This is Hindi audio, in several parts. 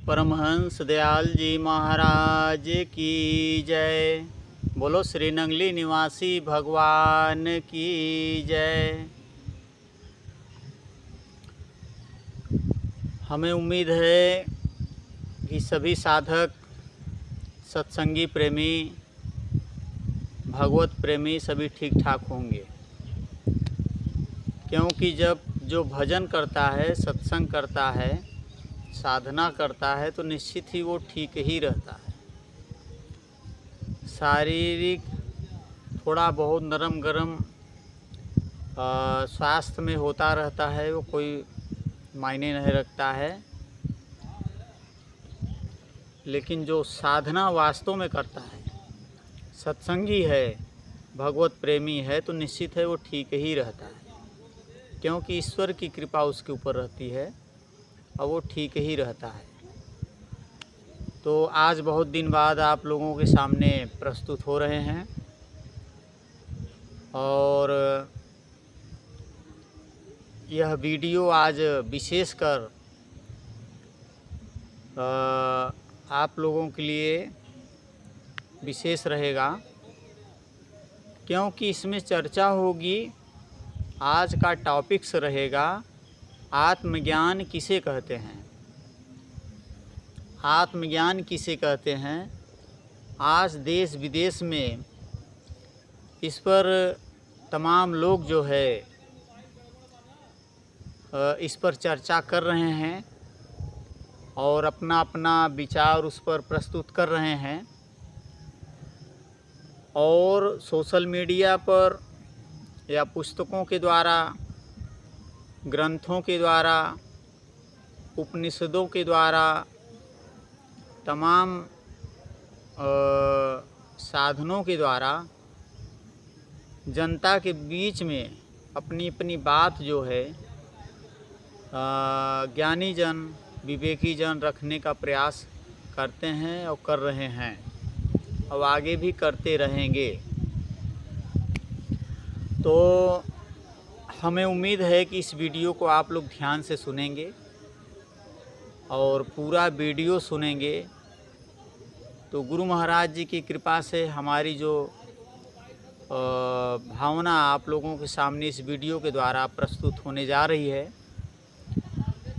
परमहंस दयाल जी महाराज की जय। बोलो श्री नंगली निवासी भगवान की जय। हमें उम्मीद है कि सभी साधक, सत्संगी प्रेमी, भगवत प्रेमी सभी ठीक ठाक होंगे, क्योंकि जब जो भजन करता है, सत्संग करता है, साधना करता है तो निश्चित ही वो ठीक ही रहता है। शारीरिक थोड़ा बहुत नरम गरम स्वास्थ्य में होता रहता है, वो कोई मायने नहीं रखता है, लेकिन जो साधना वास्तव में करता है, सत्संगी है, भगवत प्रेमी है, तो निश्चित है वो ठीक ही रहता है, क्योंकि ईश्वर की कृपा उसके ऊपर रहती है और वो ठीक ही रहता है। तो आज बहुत दिन बाद आप लोगों के सामने प्रस्तुत हो रहे हैं और यह वीडियो आज विशेषकर आप लोगों के लिए विशेष रहेगा, क्योंकि इसमें चर्चा होगी। आज का टॉपिक्स रहेगा आत्मज्ञान किसे कहते हैं। आत्मज्ञान किसे कहते हैं। आज देश विदेश में इस पर तमाम लोग जो है इस पर चर्चा कर रहे हैं और अपना अपना विचार उस पर प्रस्तुत कर रहे हैं, और सोशल मीडिया पर या पुस्तकों के द्वारा, ग्रंथों के द्वारा, उपनिषदों के द्वारा, तमाम साधनों के द्वारा जनता के बीच में अपनी अपनी बात जो है ज्ञानी जन, विवेकी जन रखने का प्रयास करते हैं और कर रहे हैं और आगे भी करते रहेंगे। तो हमें उम्मीद है कि इस वीडियो को आप लोग ध्यान से सुनेंगे और पूरा वीडियो सुनेंगे तो गुरु महाराज जी की कृपा से हमारी जो भावना आप लोगों के सामने इस वीडियो के द्वारा प्रस्तुत होने जा रही है,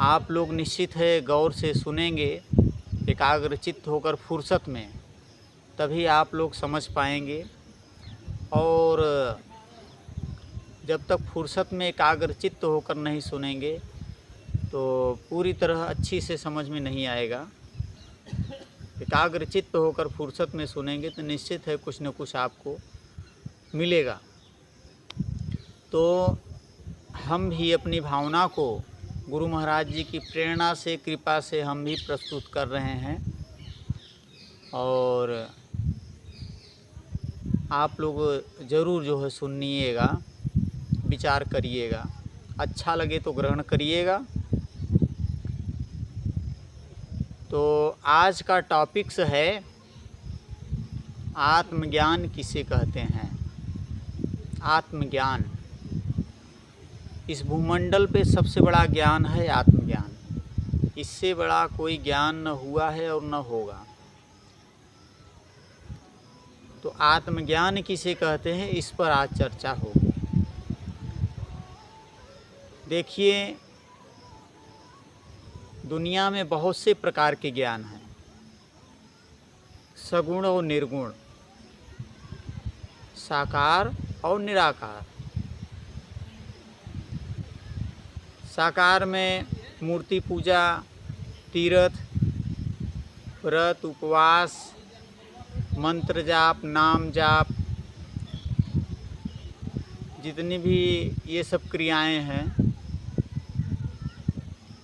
आप लोग निश्चित है गौर से सुनेंगे, एकाग्रचित्त होकर फुर्सत में, तभी आप लोग समझ पाएंगे। और जब तक फुर्सत में एकाग्रचित्त होकर नहीं सुनेंगे तो पूरी तरह अच्छी से समझ में नहीं आएगा। एकाग्रचित्त होकर फुर्सत में सुनेंगे तो निश्चित है कुछ न कुछ आपको मिलेगा। तो हम भी अपनी भावना को गुरु महाराज जी की प्रेरणा से, कृपा से हम भी प्रस्तुत कर रहे हैं और आप लोग ज़रूर जो है सुनिएगा, विचार करिएगा, अच्छा लगे तो ग्रहण करिएगा। तो आज का टॉपिक्स है आत्मज्ञान किसे कहते हैं। आत्मज्ञान, इस भूमंडल पे सबसे बड़ा ज्ञान है आत्मज्ञान। इससे बड़ा कोई ज्ञान न हुआ है और न होगा। तो आत्मज्ञान किसे कहते हैं, इस पर आज चर्चा होगी। देखिए, दुनिया में बहुत से प्रकार के ज्ञान हैं, सगुण और निर्गुण, साकार और निराकार। साकार में मूर्ति पूजा, तीर्थ, व्रत, उपवास, मंत्र जाप, नाम जाप, जितनी भी ये सब क्रियाएं हैं,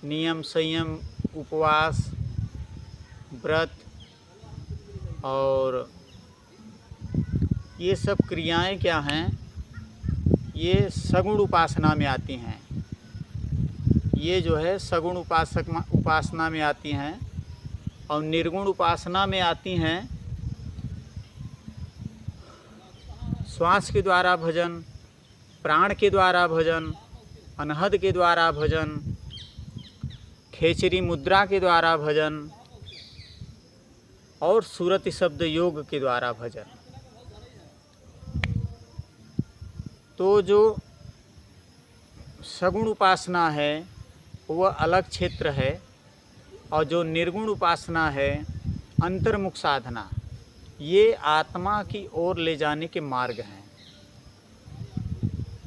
नियम, संयम, उपवास, व्रत, और ये सब क्रियाएं क्या हैं, ये सगुण उपासना में आती हैं। ये जो है सगुण उपासना में आती हैं और निर्गुण उपासना में आती हैं। श्वास के द्वारा भजन, प्राण के द्वारा भजन, अनहद के द्वारा भजन, खेचरी मुद्रा के द्वारा भजन, और सुरति शब्द योग के द्वारा भजन। तो जो सगुण उपासना है वह अलग क्षेत्र है, और जो निर्गुण उपासना है अंतर्मुख साधना, ये आत्मा की ओर ले जाने के मार्ग हैं।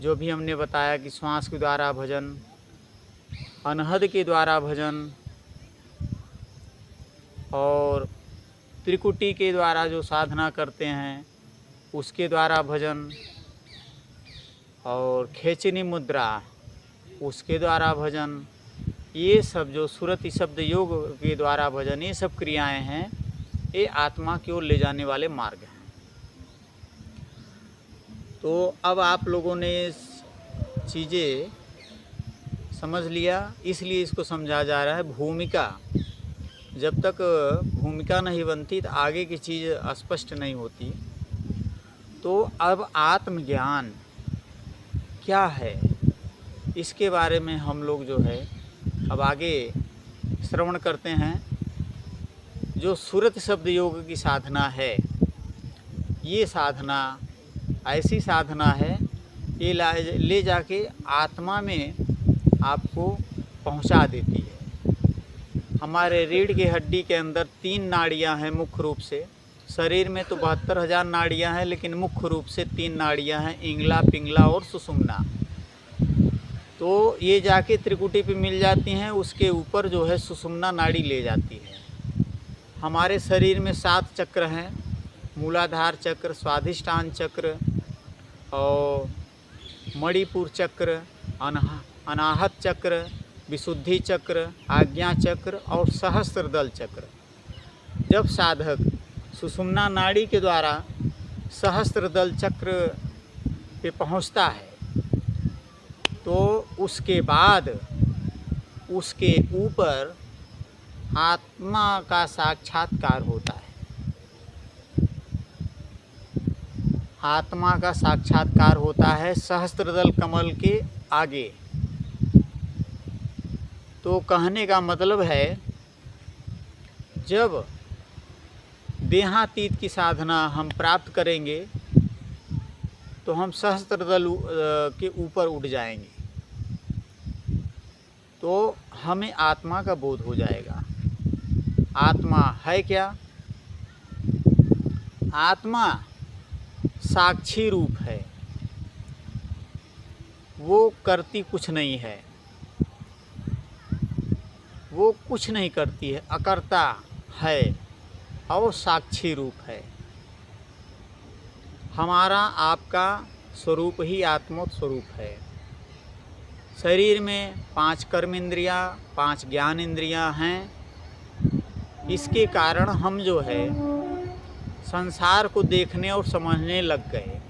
जो भी हमने बताया कि श्वास के द्वारा भजन, अनहद के द्वारा भजन, और त्रिकुटी के द्वारा जो साधना करते हैं उसके द्वारा भजन, और खेचनी मुद्रा उसके द्वारा भजन, ये सब जो सुरति शब्द योग के द्वारा भजन, ये सब क्रियाएं हैं, ये आत्मा की ओर ले जाने वाले मार्ग हैं। तो अब आप लोगों ने चीज़ें समझ लिया, इसलिए इसको समझा जा रहा है भूमिका। जब तक भूमिका नहीं बनती तो आगे की चीज़ स्पष्ट नहीं होती। तो अब आत्मज्ञान क्या है, इसके बारे में हम लोग जो है अब आगे श्रवण करते हैं। जो सुरति शब्द योग की साधना है, ये साधना ऐसी साधना है, ये ले जाके आत्मा में आपको पहुंचा देती है। हमारे रीढ़ की हड्डी के अंदर 3 नाड़ियां हैं मुख्य रूप से। शरीर में तो 72,000 नाड़ियां हैं, लेकिन मुख्य रूप से 3 नाड़ियां हैं, इंगला, पिंगला और सुषुम्ना। तो ये जाके त्रिकुटी पे मिल जाती हैं, उसके ऊपर जो है सुषुम्ना नाड़ी ले जाती है। हमारे शरीर में 7 चक्र हैं, मूलाधार चक्र, स्वाधिष्ठान चक्र और मणिपुर चक्र, अनाहत चक्र, विशुद्धि चक्र, आज्ञा चक्र और सहस्त्रदल चक्र। जब साधक सुषुम्ना नाड़ी के द्वारा सहस्त्रदल चक्र पे पहुंचता है, तो उसके बाद उसके ऊपर आत्मा का साक्षात्कार होता है। आत्मा का साक्षात्कार होता है सहस्त्रदल कमल के आगे। तो कहने का मतलब है, जब देहातीत की साधना हम प्राप्त करेंगे तो हम सहस्त्रदल के ऊपर उठ जाएंगे, तो हमें आत्मा का बोध हो जाएगा। आत्मा है क्या? आत्मा साक्षी रूप है, वो करती कुछ नहीं है, वो कुछ नहीं करती है, अकर्ता है और साक्षी रूप है। हमारा आपका स्वरूप ही आत्मोत स्वरूप है। शरीर में 5 कर्म इंद्रियाँ, 5 ज्ञान इंद्रियाँ हैं। इसके कारण हम जो है संसार को देखने और समझने लग गए।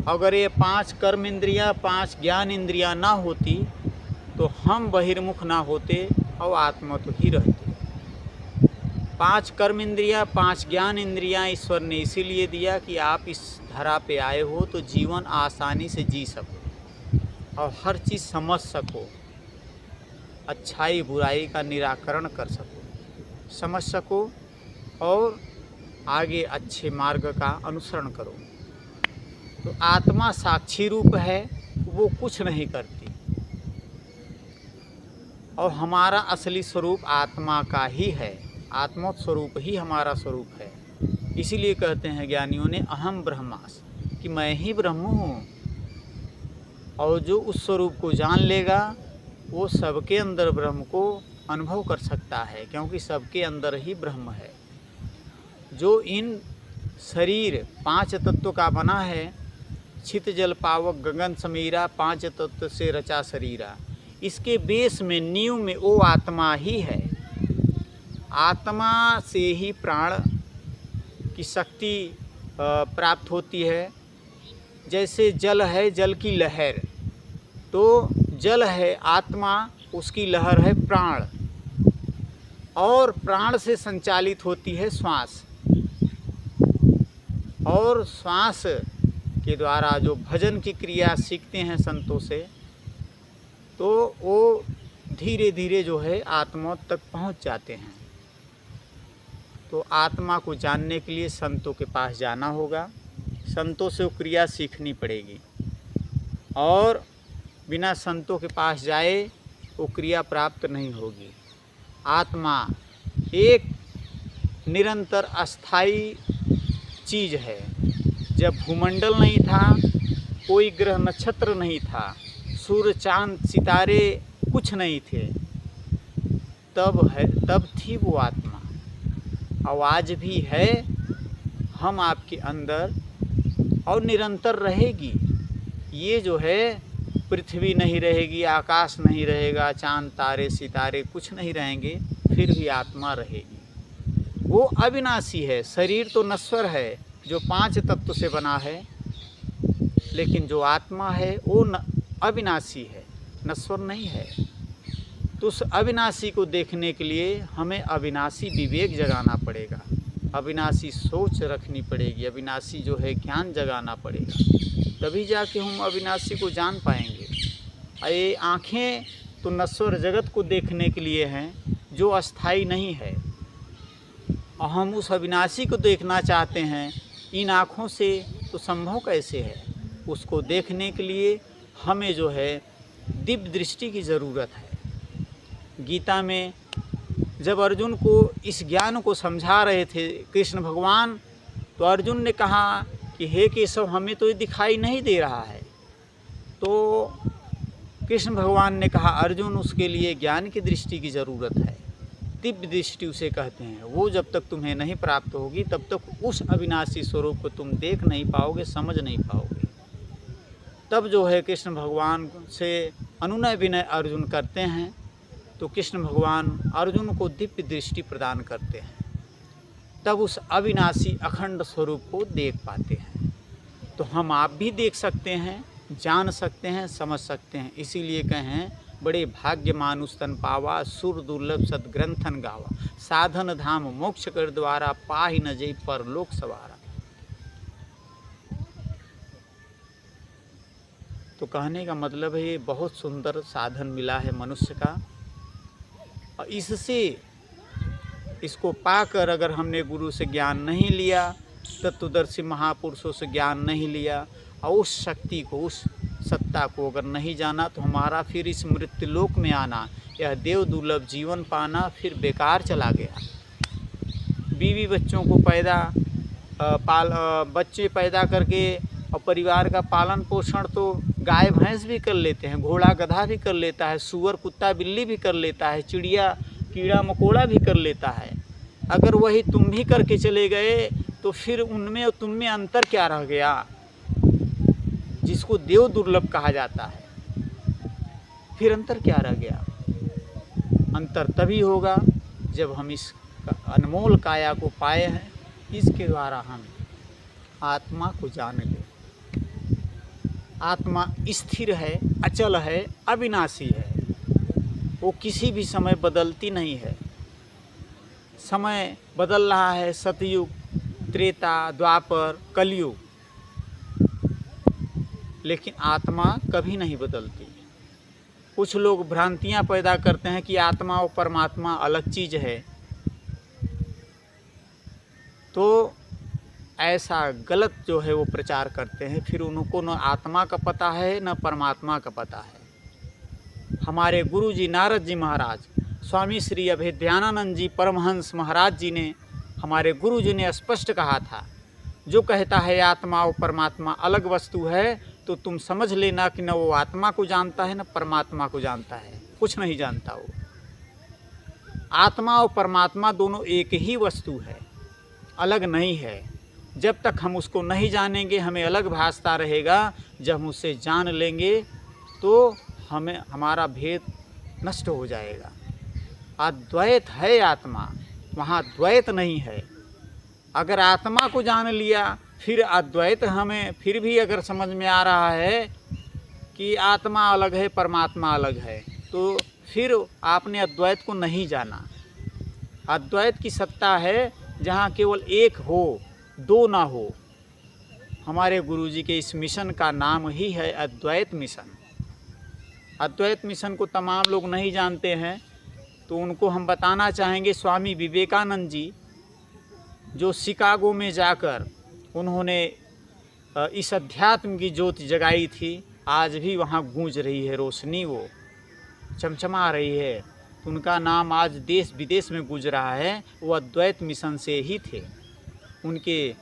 अगर ये 5 कर्म इंद्रियाँ, 5 ज्ञान इंद्रियाँ ना होती तो हम बहिर्मुख ना होते और आत्मत ही रहते। 5 कर्म इंद्रियाँ, 5 ज्ञान इंद्रियाँ ईश्वर ने इसीलिए दिया कि आप इस धरा पे आए हो तो जीवन आसानी से जी सको और हर चीज़ समझ सको, अच्छाई बुराई का निराकरण कर सको, समझ सको और आगे अच्छे मार्ग का अनुसरण करो। तो आत्मा साक्षी रूप है, वो कुछ नहीं करती, और हमारा असली स्वरूप आत्मा का ही है। आत्मोत स्वरूप ही हमारा स्वरूप है। इसीलिए कहते हैं ज्ञानियों ने अहम ब्रह्मास्मि, कि मैं ही ब्रह्म हूँ। और जो उस स्वरूप को जान लेगा वो सबके अंदर ब्रह्म को अनुभव कर सकता है, क्योंकि सबके अंदर ही ब्रह्म है। जो इन शरीर 5 तत्व का बना है, छित जल पावक गगन समीरा, 5 तत्व से रचा शरीरा, इसके बेस में नींव में वो आत्मा ही है। आत्मा से ही प्राण की शक्ति प्राप्त होती है। जैसे जल है, जल की लहर, तो जल है आत्मा, उसकी लहर है प्राण, और प्राण से संचालित होती है श्वास, और श्वास के द्वारा जो भजन की क्रिया सीखते हैं संतों से, तो वो धीरे धीरे जो है आत्मा तक पहुंच जाते हैं। तो आत्मा को जानने के लिए संतों के पास जाना होगा, संतों से वो क्रिया सीखनी पड़ेगी, और बिना संतों के पास जाए वो क्रिया प्राप्त नहीं होगी। आत्मा एक निरंतर अस्थाई चीज़ है। जब भूमंडल नहीं था, कोई ग्रह नक्षत्र नहीं था, सूर्य चांद सितारे कुछ नहीं थे, तब थी वो आत्मा। और आज भी है हम आपके अंदर, और निरंतर रहेगी। ये जो है पृथ्वी नहीं रहेगी, आकाश नहीं रहेगा, चांद तारे सितारे कुछ नहीं रहेंगे, फिर भी आत्मा रहेगी। वो अविनाशी है। शरीर तो नश्वर है जो 5 तत्व से बना है, लेकिन जो आत्मा है वो अविनाशी है, नश्वर नहीं है। तो उस अविनाशी को देखने के लिए हमें अविनाशी विवेक जगाना पड़ेगा, अविनाशी सोच रखनी पड़ेगी, अविनाशी जो है ज्ञान जगाना पड़ेगा, तभी जाके हम अविनाशी को जान पाएंगे। ये आँखें तो नश्वर जगत को देखने के लिए हैं जो अस्थाई नहीं है, और हम उस अविनाशी को देखना चाहते हैं। इन आँखों से तो संभव कैसे है? उसको देखने के लिए हमें जो है दिव्य दृष्टि की ज़रूरत है। गीता में जब अर्जुन को इस ज्ञान को समझा रहे थे कृष्ण भगवान, तो अर्जुन ने कहा कि हे केशव, हमें तो ये दिखाई नहीं दे रहा है। तो कृष्ण भगवान ने कहा, अर्जुन, उसके लिए ज्ञान की दृष्टि की ज़रूरत है, दिव्य दृष्टि उसे कहते हैं। वो जब तक तुम्हें नहीं प्राप्त होगी तब तक उस अविनाशी स्वरूप को तुम देख नहीं पाओगे, समझ नहीं पाओगे। तब जो है कृष्ण भगवान से अनुनय विनय अर्जुन करते हैं, तो कृष्ण भगवान अर्जुन को दिव्य दृष्टि प्रदान करते हैं, तब उस अविनाशी अखंड स्वरूप को देख पाते हैं। तो हम आप भी देख सकते हैं, जान सकते हैं, समझ सकते हैं। इसीलिए कहें, बड़े भाग्य मानुष तन पावा, सुर दुर्लभ सदग्रंथन गावा, साधन धाम मोक्ष कर द्वारा, पाहि न जई परलोक सवारा। तो कहने का मतलब है, ये बहुत सुंदर साधन मिला है मनुष्य का, और इसको पाकर अगर हमने गुरु से ज्ञान नहीं लिया, तत्वदर्शी महापुरुषों से ज्ञान नहीं लिया, और उस शक्ति को, उस सत्ता को अगर नहीं जाना, तो हमारा फिर इस मृत्युलोक में आना, यह देव दुर्लभ जीवन पाना फिर बेकार चला गया। बीवी बच्चों को बच्चे पैदा करके और परिवार का पालन पोषण तो गाय भैंस भी कर लेते हैं, घोड़ा गधा भी कर लेता है, सूअर कुत्ता बिल्ली भी कर लेता है, चिड़िया कीड़ा मकोड़ा भी कर लेता है। अगर वही तुम भी करके चले गए तो फिर उनमें और तुम में अंतर क्या रह गया, जिसको देव दुर्लभ कहा जाता है? फिर अंतर क्या रह गया? अंतर तभी होगा जब हम इस अनमोल काया को पाए हैं, इसके द्वारा हम आत्मा को जान लें। आत्मा स्थिर है, अचल है, अविनाशी है, वो किसी भी समय बदलती नहीं है। समय बदल रहा है, सतयुग, त्रेता, द्वापर, कलयुग, लेकिन आत्मा कभी नहीं बदलती। कुछ लोग भ्रांतियां पैदा करते हैं कि आत्मा और परमात्मा अलग चीज़ है, तो ऐसा गलत जो है वो प्रचार करते हैं। फिर उनको न आत्मा का पता है न परमात्मा का पता है। हमारे गुरु जी नारद जी महाराज, स्वामी श्री अभेद्यानंद जी परमहंस महाराज जी ने, हमारे गुरु जी ने स्पष्ट कहा था, जो कहता है आत्मा और परमात्मा अलग वस्तु है, तो तुम समझ लेना कि न वो आत्मा को जानता है न परमात्मा को जानता है, कुछ नहीं जानता वो। आत्मा और परमात्मा दोनों एक ही वस्तु है, अलग नहीं है। जब तक हम उसको नहीं जानेंगे हमें अलग भासता रहेगा। जब हम उसे जान लेंगे तो हमारा भेद नष्ट हो जाएगा। अद्वैत है आत्मा, वहाँ द्वैत नहीं है। अगर आत्मा को जान लिया फिर अद्वैत हमें फिर भी अगर समझ में आ रहा है कि आत्मा अलग है परमात्मा अलग है, तो फिर आपने अद्वैत को नहीं जाना। अद्वैत की सत्ता है जहाँ केवल एक हो, दो ना हो। हमारे गुरुजी के इस मिशन का नाम ही है अद्वैत मिशन। अद्वैत मिशन को तमाम लोग नहीं जानते हैं, तो उनको हम बताना चाहेंगे। स्वामी विवेकानंद जी जो शिकागो में जाकर उन्होंने इस अध्यात्म की ज्योति जगाई थी, आज भी वहाँ गूंज रही है रोशनी, वो चमचमा रही है। उनका नाम आज देश विदेश में गूंज रहा है। वो अद्वैत मिशन से ही थे। उनके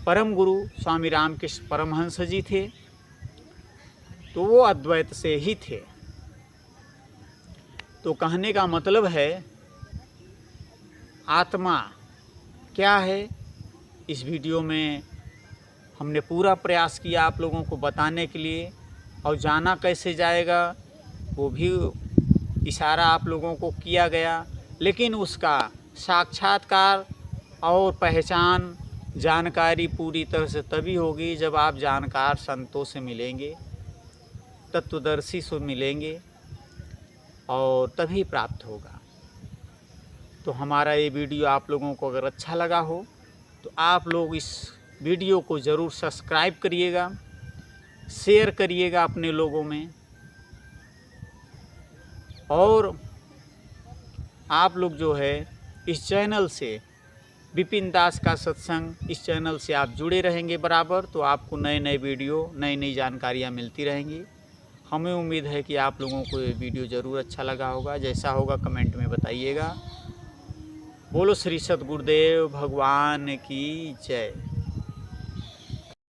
परम गुरु स्वामी रामकृष्ण परमहंस जी थे, तो वो अद्वैत से ही थे। तो कहने का मतलब है आत्मा क्या है, इस वीडियो में हमने पूरा प्रयास किया आप लोगों को बताने के लिए। और जाना कैसे जाएगा वो भी इशारा आप लोगों को किया गया, लेकिन उसका साक्षात्कार और पहचान जानकारी पूरी तरह से तभी होगी जब आप जानकार संतों से मिलेंगे, तत्वदर्शी से मिलेंगे, और तभी प्राप्त होगा। तो हमारा ये वीडियो आप लोगों को अगर अच्छा लगा हो तो आप लोग इस वीडियो को ज़रूर सब्सक्राइब करिएगा, शेयर करिएगा अपने लोगों में। और आप लोग जो है इस चैनल से, विपिन दास का सत्संग, इस चैनल से आप जुड़े रहेंगे बराबर, तो आपको नए नए वीडियो, नई नई जानकारियाँ मिलती रहेंगी। हमें उम्मीद है कि आप लोगों को ये वीडियो ज़रूर अच्छा लगा होगा। जैसा होगा कमेंट में बताइएगा। बोलो श्री सद्गुरुदेव भगवान की जय।